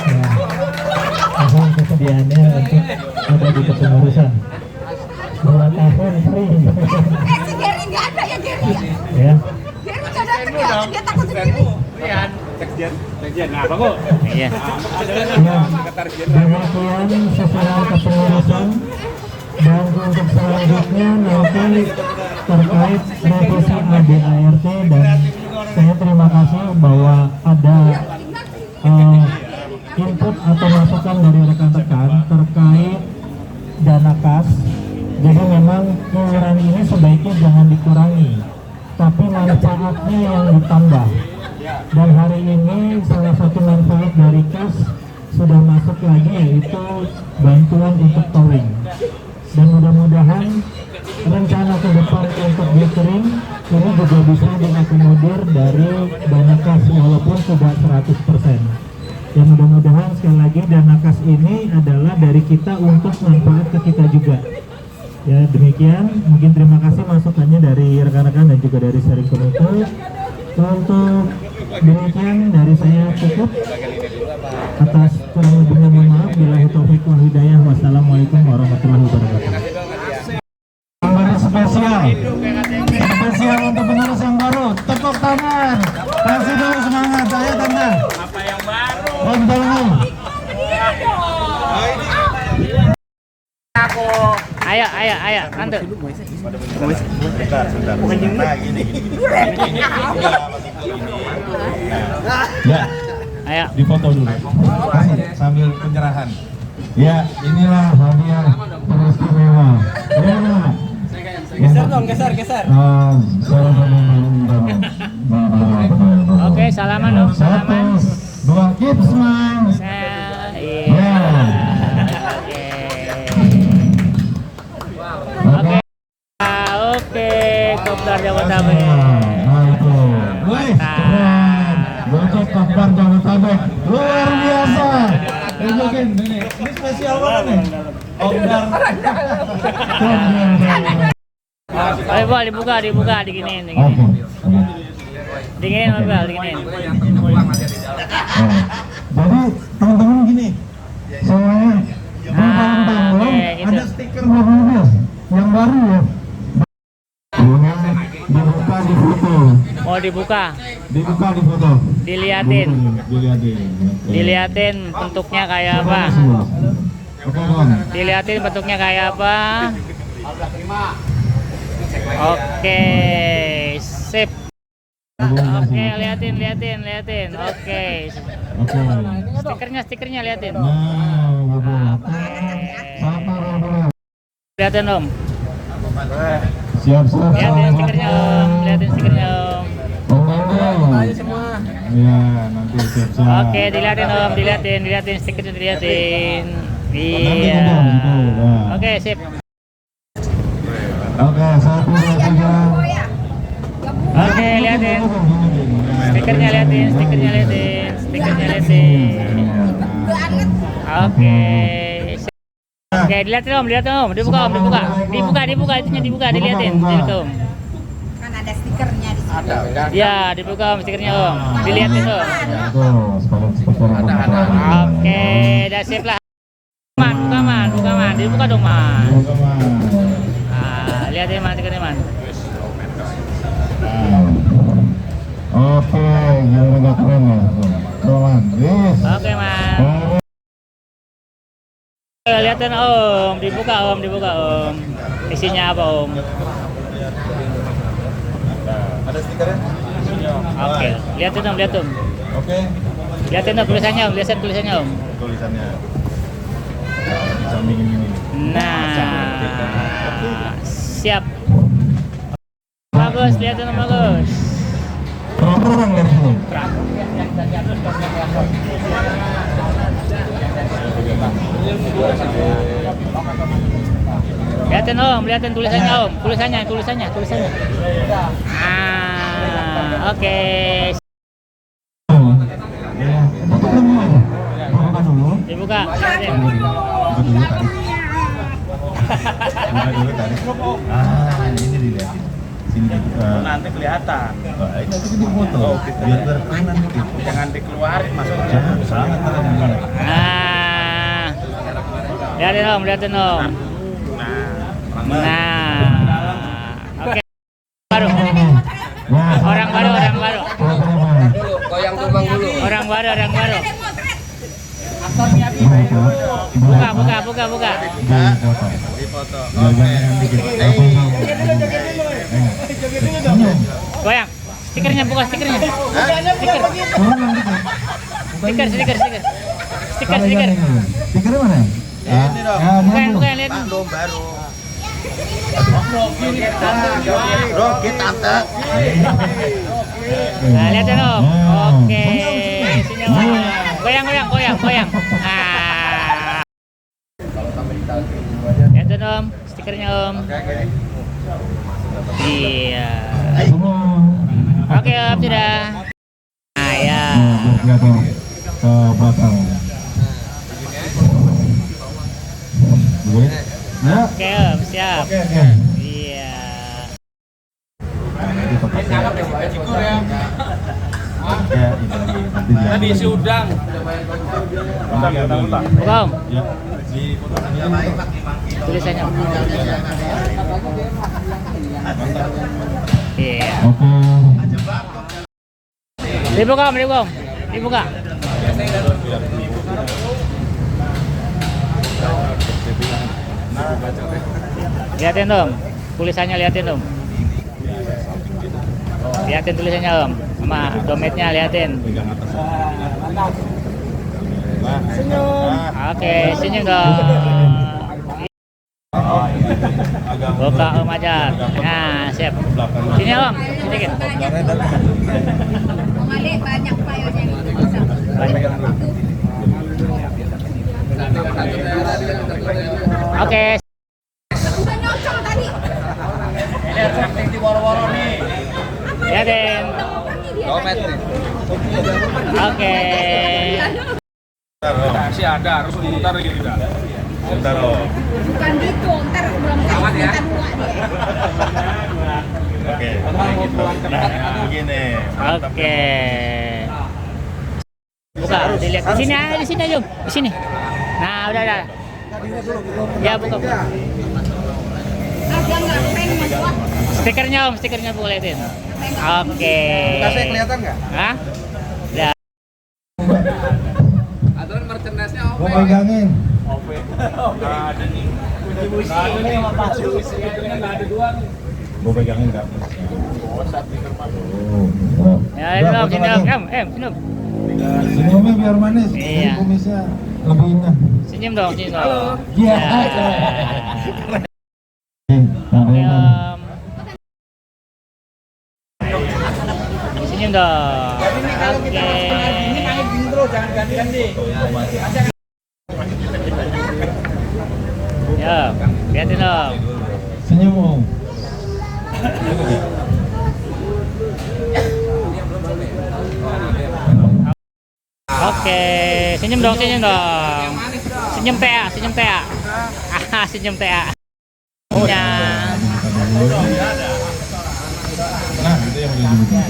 Ya, mohon kesediaannya untuk ada di kepengurusan. 2 tahun free. Si Geri nggak ada ya, Geri Ya. Geri nggak datang ya, dia takut sendiri. Rian, sekjen. Nah, Bang. Iya. Ya, demikian susunan kepengurusan. Dan untuk selanjutnya nanti terkait revisi ADART, dan saya terima kasih bahwa ada input atau masukan dari rekan-rekan terkait dana kas. Jadi memang iuran ini sebaiknya jangan dikurangi, tapi manfaatnya yang ditambah. Dan hari ini salah satu manfaat dari kas sudah masuk lagi, yaitu bantuan untuk towing. Dan mudah-mudahan rencana ke depan untuk catering ini juga bisa diakomodir dari dana kas walaupun tidak 100%. Ya, mudah-mudahan sekali lagi dana kas ini adalah dari kita untuk manfaat ke kita juga. Ya, demikian. Mungkin terima kasih masukannya dari rekan-rekan dan juga dari sharing komite. Untuk demikian dari saya cukup. Atas kurang lebihnya mohon maaf. Billahi taufiq wal hidayah. Wassalamualaikum warahmatullahi wabarakatuh. Spesial untuk penerus yang baru. Tepuk tangan. Kasih dulu semangat. Ayo tante. Apa yang baru? Aku. Ayo, tante. Ya, Ayo. difoto dulu. Sambil penyerahan. Ya, inilah hadiah teristimewa. Geser dong, geser. Oke, salaman dong, salaman. 2, keep smile. Iya. Oke. Oke, Kopdar Jabodetabek. Bocok Kopdar Jabodetabek. Luar biasa. Ini spesial banget nih. Kopdar. Ayo, Bal, dibuka, diginiin. Dinginin, Bal, diginiin. Jadi teman-teman gini, semuanya Oke, gitu. ada stiker mobil yang baru ya. Dibuka di foto. Mau dibuka? Dibuka di foto. Diliatin. Diliatin bentuknya kayak apa? Oke, Bang. Diliatin bentuknya kayak apa? Oke, sip. Oke, liatin. Oke. Stikernya liatin. Liatin, Om. Siap. Liatin stikernya, Om. Ya, nanti siap. Oke, diliatin, Om. Diliatin stikernya, diliatin. Iya. Oke, sip. Oke, 1, 2, 3. Oke, liatin. Stikernya liatin. Oke. Oke, diliatin Om. Dibuka. Itunya dibuka, diliatin. Om. Kan ada stikernya di sini. Ya, dibuka Om stikernya Om. Diliatin Om. Ada. Oke, udah sip lah. Buka man. Dibuka dong man. Liatin man stikernya man. Oke, yang agak keren ya. Oke man. Liatin Om, dibuka Om. Isinya apa Om? Ada stikernya? Oke, liatin Om. Oke. Liatin Om tulisannya Om, tulisannya Om. Tulisannya. Disampingin ini. Nah, siap. Bagus, liatin Om, bagus. Orang lihat sini. Liatin tulisannya Om, tulisannya. Oke. Dibuka. Ini dilihatin. Sini nanti kelihatan. Ini nanti di foto. Biar berkenan gitu. Jangan dikeluarin maksudnya. Sangat terang. Liatin Om. Nah. Oke. Baru. Orang baru. Goyang tumbang dulu. Orang baru. Buka. Di foto. Goyang. Stikernya. Stiker. Stikernya mana? Ini dong. Bukan, lihat. Belum baru. Roket tante. Nah, lihatin Om. Oke. Isinya goyang. Lihatin Om, stikernya Om. Iya. Oke Om, sudah. Ya. Ke belakang. Oke Om, siap. Oke. Iya. Nah, nanti tempatnya. Ya, itu lagi nanti. Tadi isi udang. Bang, Ya, di tulisannya. Iya. Oke. Dibuka, dibuka. Lihatin dong, tulisannya lihatin dong. Lihatin tulisannya om, sama dompetnya lihatin. Senyum. Oke, senyum dong. Buka om aja. Nah, siap. Sini om, sedikit. Mali banyak filenya yang bisa. Oke. Udah nyocol tadi. Ini harus acting di woro-woro nih. Lihatin. Dompet nih. Oke. Masih ada, harus diputar gitu dah. Bentar loh. Bukan gitu, ntar belum kasih kita dua deh. Oke. Nah, begini. Oke. Buka, dilihat di sini aja, di sini aja, di sini. Nah, udah. Ya, buka. Ada nggak pen mas gua? Stikernya bu liatin. Oke. Tasnya kelihatan nggak? Hah? Ya. Aturan merchandise-nya apa? Mau pegangin. Mau pegangin nggak? Ya, ini dong, sini dong. Sini. Senyumnya biar manis. Iya. Kumisnya lebih indah. Senyum dong, sini dong. Iya. Oke, om. Senyum dong. Oke. Jangan ganti-ganti. Ya, lihatin dong. Senyum om. Oke, senyum dong. Senyum PA. Senyum PA. Ya. Nah, itu yang udah dibuka.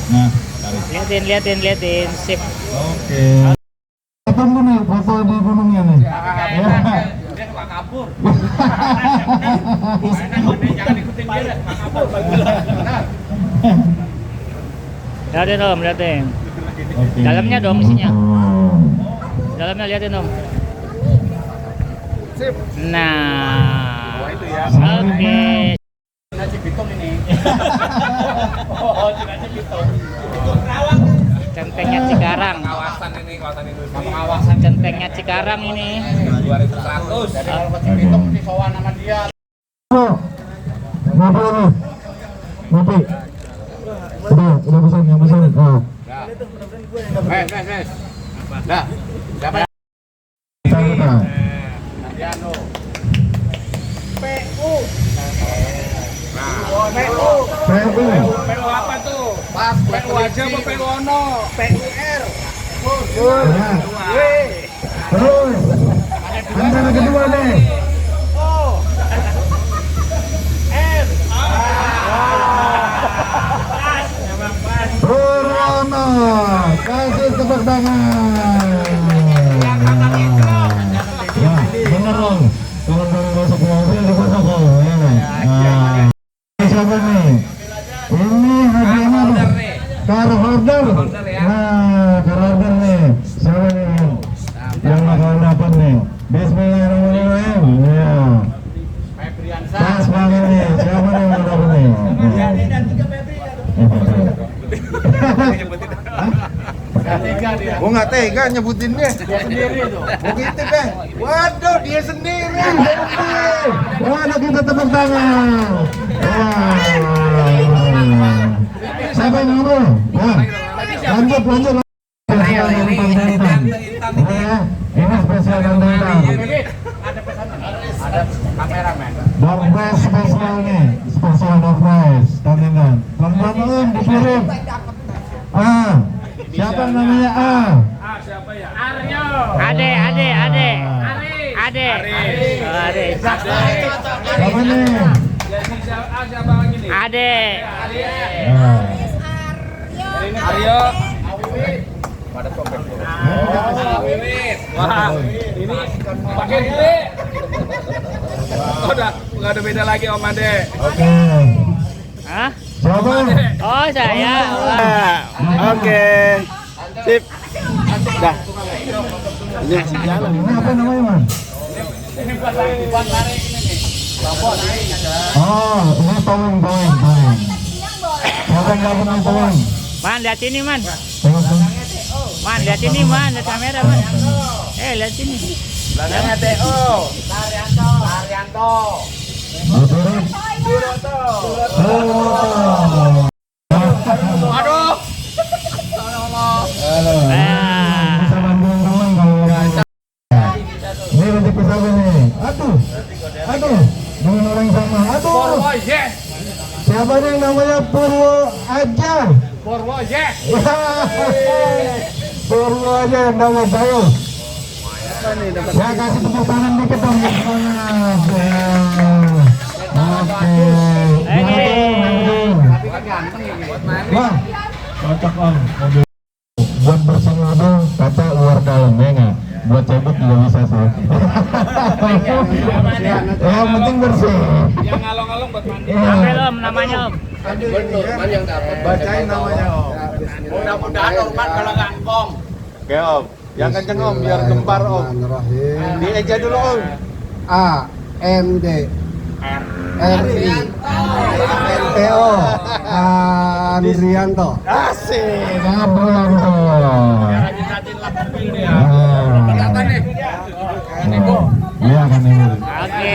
Nah, tarik. Lihatin. Sip. Oke. Tunggu nih foto di gunungnya nih. Ya. Dia suka kabur. Jangan ikutin dia deh, kabur. Lihatin om, lihatin. Oke. Dalamnya dong isinya. Dalamnya lihatin om. Nah. Oke. Nasi Bitung ini. Centengnya Cikarang. Kawasan industri. Kawasan centengnya Cikarang ini. 2100. Jadi kalau Nasi Bitung di sowan sama dia. Ngopi nih. Ngopi. Udah pesan yang pesan. Oh. Wes. Dah. Siapa yang Kita. Diano? PU apa tuh? Pas PU aja apa PU ono? PUR. Terus. Antara kedua deh. Purwono, kasih tepuk tangan. Ya, bener dong. Kalau baru masuk mobil di foto ya. Nah, siapa nih? Ini hadiahnya car holder. Nah, car holder nih. Siapa nih? Yang bakalan dapat nih. Bismillahirrahmanirrahim. Ya. Pas banget nih. Siapa nih yang mau dapat nih? Gua nggak tega nyebutinnya. Dia sendiri tuh. Begitu kan? Waduh, dia sendiri. Waduh, kita tepuk tangan. Siapa yang ngomong? Lanjut. Spesial Intan. Ini spesial Intan. Ada kameramen. Dompet spesial nih, spesial dompet. Tangan. Pelan-pelan dikirim. Siapa namanya A? Siapa ya? Aryo. Ade. Ari. Ade. Siapa nih? Jadi siapa lagi nih? Ade. Nah. Aryo. Wah, ini pakai gede. Oh, udah nggak ada beda lagi Om Ade. Oke. Hah? Siapa? Oh, saya. Oke. Sip. Dah. Ini apa namanya, Man? Ini buat tarik ini nih. Oh, ini towing. Siapa yang nggak pernah towing? Man, lihat ini, Man. Towing. Man, lihat ini, Man. Lihat kamera, Man. Lihat ini. Belakangnya TO. Arianto. Aduh. Bisa bantuin teman kalau ini rezeki siapa nih? Aduh, dengan orang sama. Aduh, siapa nih yang namanya Purwo aja? Purwo yes. Purwo aja yang namanya saya. Saya kasih tepuk tangan dikit dong. Wah, cocok Om. Buat bersih mobil kata luar dalam ya nggak? Buat cebok juga bisa sih. Yang penting bersih. Yang ngalong-ngalong buat mandi. Ambil, Om, namanya, Om. Norman yang dapat. Bacain namanya Om. Mudah-mudahan Norman kalau nggak ngomong. Oke Om, yang kenceng Om, biar gempar Om. Dieja dulu Om. A N D R I N T O Andrianto. Asik. Iya kan ini. Oke.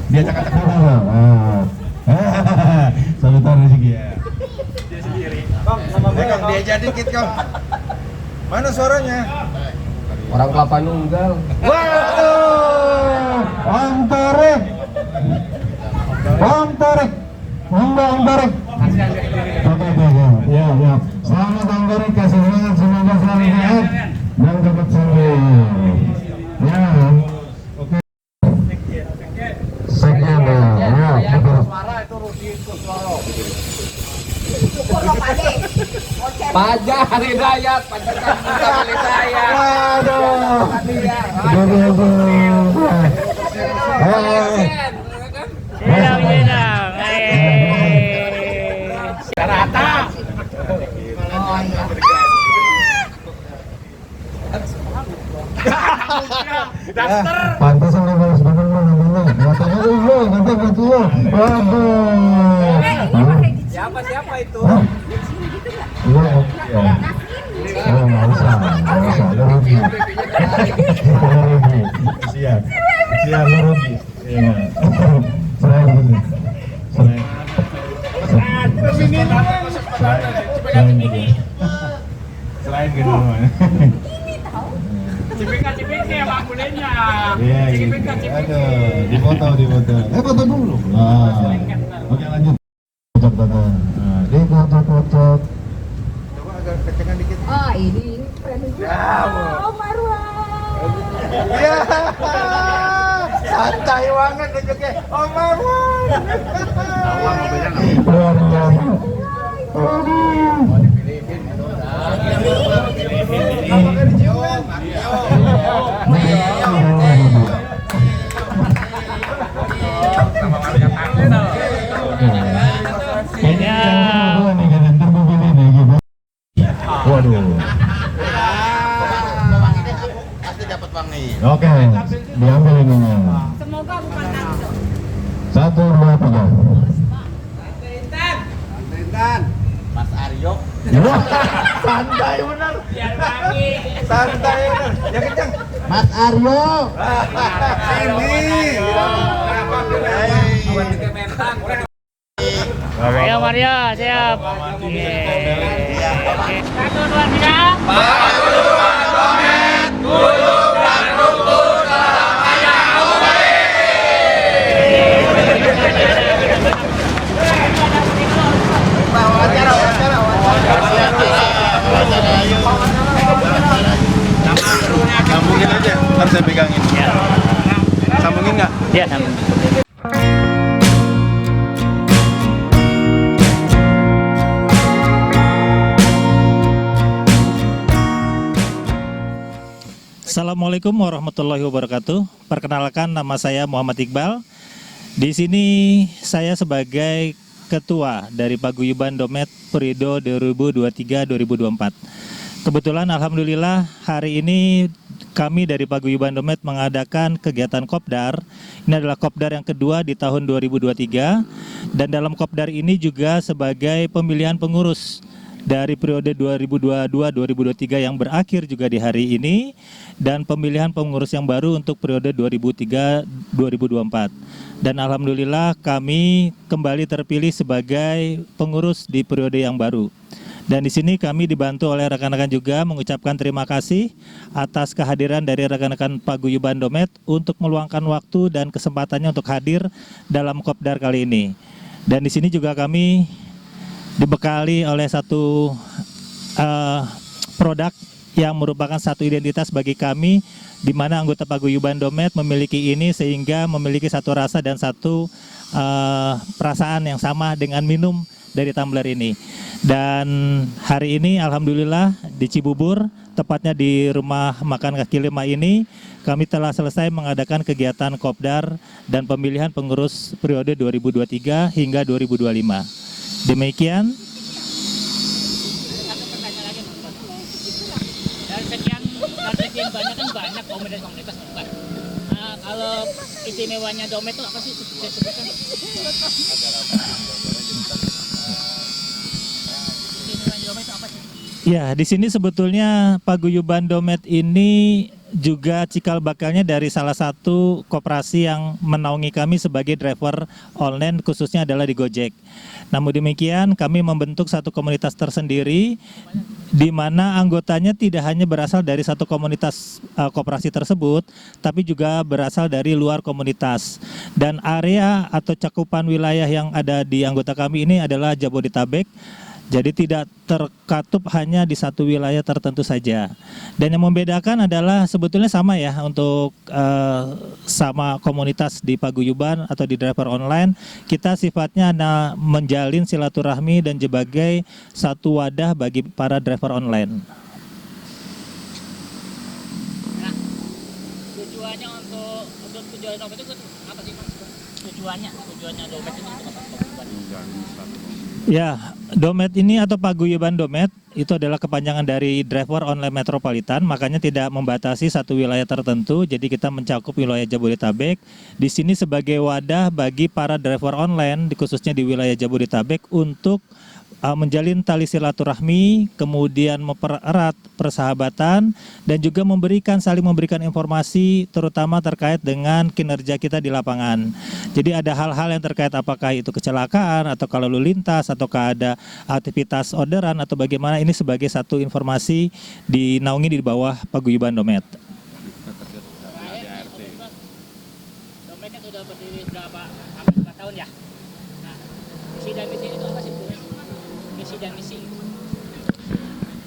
Dia cakap-cakap dulu. Salutan rezeki ya. Kang, dieja dikit Kang. Mana suaranya? Orang Kelapa Nunggal. Waduh, Om Tarik. Om Tarik. Oke, ya. Selamat Om Tarik, kasih semangat, semoga selalu sehat dan dapat sembuh. Ya, oke. Sekian ya. Suara itu Rudi Kusworo. Pajak Hidayat, pajak Hidayat. Waduh. Hilang. Rata. Daster. Pantesan nih balas banget namanya. Katanya lu, nanti buat lu. Waduh. Siapa itu? Iya. Oh, nggak usah. Lu rugi. Siap, lu rugi. Iya. Selain gitu. Cipika ya Pak Kulenya. Iya, gitu. Aduh, dipoto. Foto dulu. Nah. Oke, lanjut. Cocok. Nah, dikocok. Coba agak kecengan dikit. Oh, ini keren juga. Oh, Marwan. Iya. Santai banget duduknya. Om Marwan. Luar biasa. Waduh. Pasti dapat uang nih. Oke, diambil ininya. Semoga bukan aku. 1, 2, 3. Intan. Mas Aryo. Santai benar. Santai benar. Yang kencang. Mas Aryo. Sini. Ayo Mario, siap. Oke. 1, 2, 3. Sambungin aja, ntar saya pegangin. Ya. Sambungin nggak? Ya, sama. Assalamualaikum warahmatullahi wabarakatuh. Perkenalkan, nama saya Muhammad Iqbal. Di sini saya sebagai Ketua dari Paguyuban Domet periode 2023-2024. Kebetulan alhamdulillah hari ini kami dari Paguyuban Domet mengadakan kegiatan Kopdar. Ini adalah Kopdar yang kedua di tahun 2023. Dan dalam Kopdar ini juga sebagai pemilihan pengurus dari periode 2022-2023 yang berakhir juga di hari ini, dan pemilihan pengurus yang baru untuk periode 2003-2024. Dan alhamdulillah kami kembali terpilih sebagai pengurus di periode yang baru. Dan di sini kami dibantu oleh rekan-rekan juga mengucapkan terima kasih atas kehadiran dari rekan-rekan Paguyuban Domet untuk meluangkan waktu dan kesempatannya untuk hadir dalam Kopdar kali ini. Dan di sini juga kami dibekali oleh satu produk yang merupakan satu identitas bagi kami, di mana anggota Paguyuban Domet memiliki ini sehingga memiliki satu rasa dan satu perasaan yang sama dengan minum dari tumbler ini. Dan hari ini alhamdulillah di Cibubur, tepatnya di rumah makan kaki lima ini, kami telah selesai mengadakan kegiatan Kopdar dan pemilihan pengurus periode 2023 hingga 2025. Demikian. Dari sekian banyak kan banyak komunitas Pak. Nah, kalau istimewanya Domet itu apa sih? Istimewanya Domet itu apa sih? Ya, di sini sebetulnya Paguyuban Domet ini juga cikal bakalnya dari salah satu koperasi yang menaungi kami sebagai driver online, khususnya adalah di Gojek. Namun demikian kami membentuk satu komunitas tersendiri di mana anggotanya tidak hanya berasal dari satu komunitas koperasi tersebut, tapi juga berasal dari luar komunitas. Dan area atau cakupan wilayah yang ada di anggota kami ini adalah Jabodetabek. Jadi tidak terkatup hanya di satu wilayah tertentu saja. Dan yang membedakan adalah sebetulnya sama ya untuk sama komunitas di Paguyuban atau di driver online. Kita sifatnya menjalin silaturahmi dan sebagai satu wadah bagi para driver online. Nah, tujuannya untuk tujuan Domet itu apa sih Pak? Tujuannya Domet itu untuk apa? Ya, Domet ini atau Paguyuban Domet itu adalah kepanjangan dari driver online metropolitan, makanya tidak membatasi satu wilayah tertentu. Jadi kita mencakup wilayah Jabodetabek. Di sini sebagai wadah bagi para driver online, khususnya di wilayah Jabodetabek, untuk menjalin tali silaturahmi, kemudian mempererat persahabatan, dan juga saling memberikan informasi terutama terkait dengan kinerja kita di lapangan. Jadi ada hal-hal yang terkait apakah itu kecelakaan atau lalu lintas ataukah ada aktivitas orderan atau bagaimana, ini sebagai satu informasi dinaungi di bawah Paguyuban Domet. Domet kan sudah berdiri berapa tahun ya? Nah, visi dan misi itu apa sih? Visi dan misi.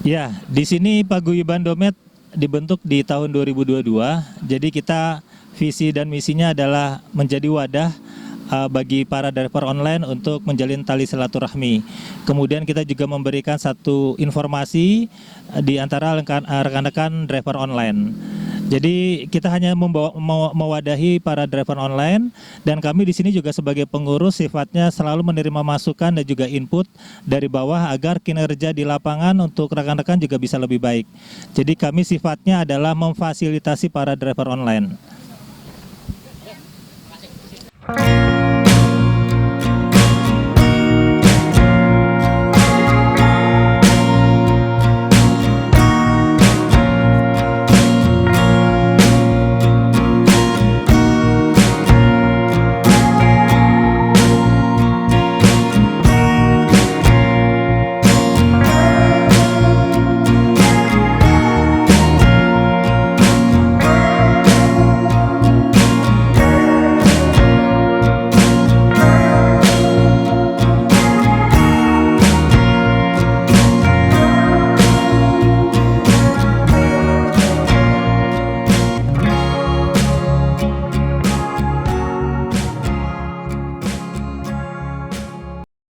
Ya, di sini Paguyuban Domet dibentuk di tahun 2022. Jadi kita visi dan misinya adalah menjadi wadah bagi para driver online untuk menjalin tali silaturahmi. Kemudian kita juga memberikan satu informasi di antara rekan-rekan driver online. Jadi kita hanya mewadahi para driver online, dan kami di sini juga sebagai pengurus sifatnya selalu menerima masukan dan juga input dari bawah agar kinerja di lapangan untuk rekan-rekan juga bisa lebih baik. Jadi kami sifatnya adalah memfasilitasi para driver online.